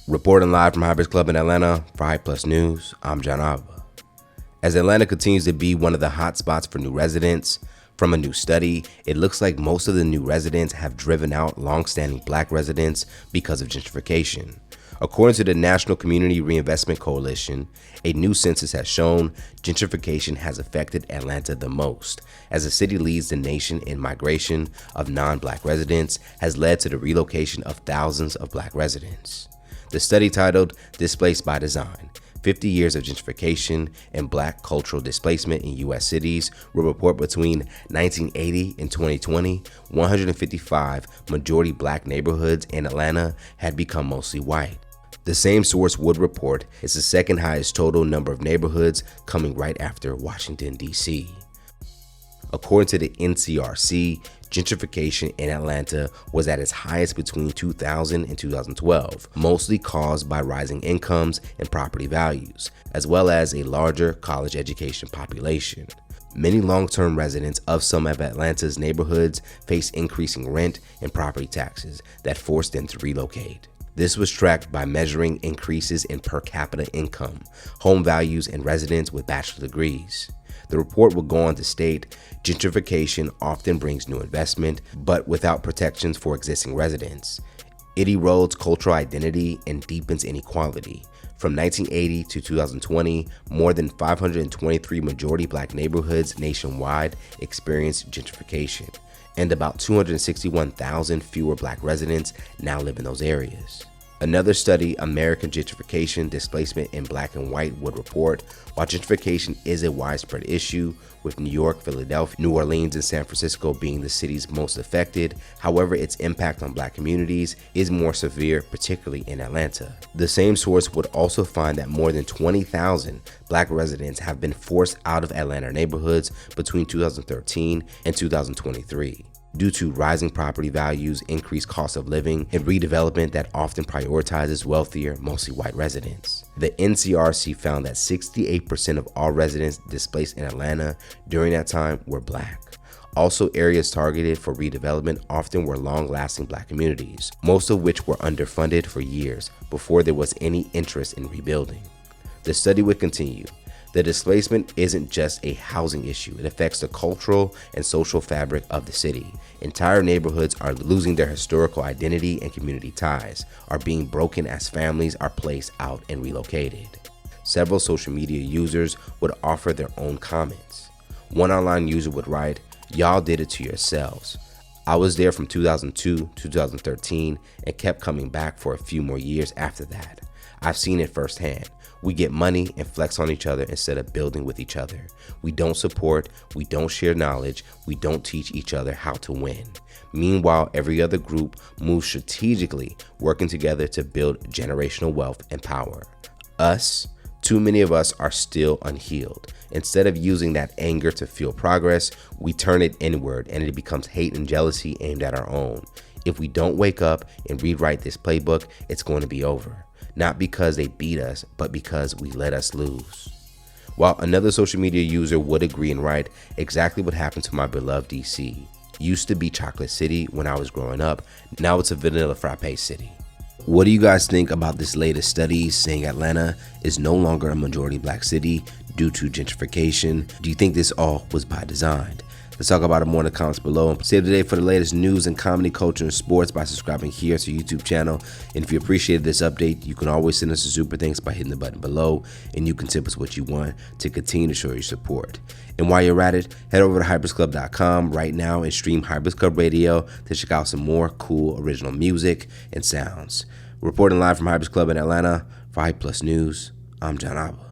Reporting live from Hybrids Club in Atlanta for Hype Plus News, I'm John Alva. As Atlanta continues to be one of the hot spots for new residents, from a new study, it looks like most of the new residents have driven out long-standing black residents because of gentrification. According to the National Community Reinvestment Coalition, a new census has shown gentrification has affected Atlanta the most, as the city leads the nation in migration of non-black residents has led to the relocation of thousands of black residents. The study, titled Displaced by Design, 50 Years of Gentrification and Black Cultural Displacement in U.S. Cities, will report between 1980 and 2020, 155 majority black neighborhoods in Atlanta had become mostly white. The same source would report it's the second highest total number of neighborhoods, coming right after Washington, D.C. According to the NCRC, gentrification in Atlanta was at its highest between 2000 and 2012, mostly caused by rising incomes and property values, as well as a larger college education population. Many long-term residents of some of Atlanta's neighborhoods face increasing rent and property taxes that forced them to relocate. This was tracked by measuring increases in per capita income, home values, and residents with bachelor degrees. The report will go on to state, gentrification often brings new investment, but without protections for existing residents. It erodes cultural identity and deepens inequality. From 1980 to 2020, more than 523 majority black neighborhoods nationwide experienced gentrification, and about 261,000 fewer black residents now live in those areas. Another study, American Gentrification, Displacement in Black and White, would report, while gentrification is a widespread issue, with New York, Philadelphia, New Orleans, and San Francisco being the cities most affected, however, its impact on black communities is more severe, particularly in Atlanta. The same source would also find that more than 20,000 black residents have been forced out of Atlanta neighborhoods between 2013 and 2023. Due to rising property values, increased cost of living, and redevelopment that often prioritizes wealthier, mostly white residents. The NCRC found that 68% of all residents displaced in Atlanta during that time were black. Also, areas targeted for redevelopment often were long-lasting black communities, most of which were underfunded for years before there was any interest in rebuilding. The study would continue. The displacement isn't just a housing issue, it affects the cultural and social fabric of the city. Entire neighborhoods are losing their historical identity and community ties, are being broken as families are placed out and relocated. Several social media users would offer their own comments. One online user would write, "Y'all did it to yourselves. I was there from 2002 to 2013 and kept coming back for a few more years after that. I've seen it firsthand. We get money and flex on each other instead of building with each other. We don't support, we don't share knowledge, we don't teach each other how to win. Meanwhile, every other group moves strategically, working together to build generational wealth and power. Us, too many of us are still unhealed. Instead of using that anger to fuel progress, we turn it inward and it becomes hate and jealousy aimed at our own. If we don't wake up and rewrite this playbook, it's going to be over. Not because they beat us, but because we let us lose." While another social media user would agree and write, "Exactly what happened to my beloved DC. Used to be Chocolate City when I was growing up, now it's a vanilla frappe city." What do you guys think about this latest study saying Atlanta is no longer a majority black city due to gentrification? Do you think this all was by design? Let's talk about it more in the comments below. Save the day for the latest news in comedy, culture, and sports by subscribing here to our YouTube channel. And if you appreciated this update, you can always send us a super thanks by hitting the button below, and you can tip us what you want to continue to show your support. And while you're at it, head over to hybridsclub.com right now and stream Hybrids Club Radio to check out some more cool original music and sounds. Reporting live from Hybrids Club in Atlanta for Hype Plus News, I'm John Alba.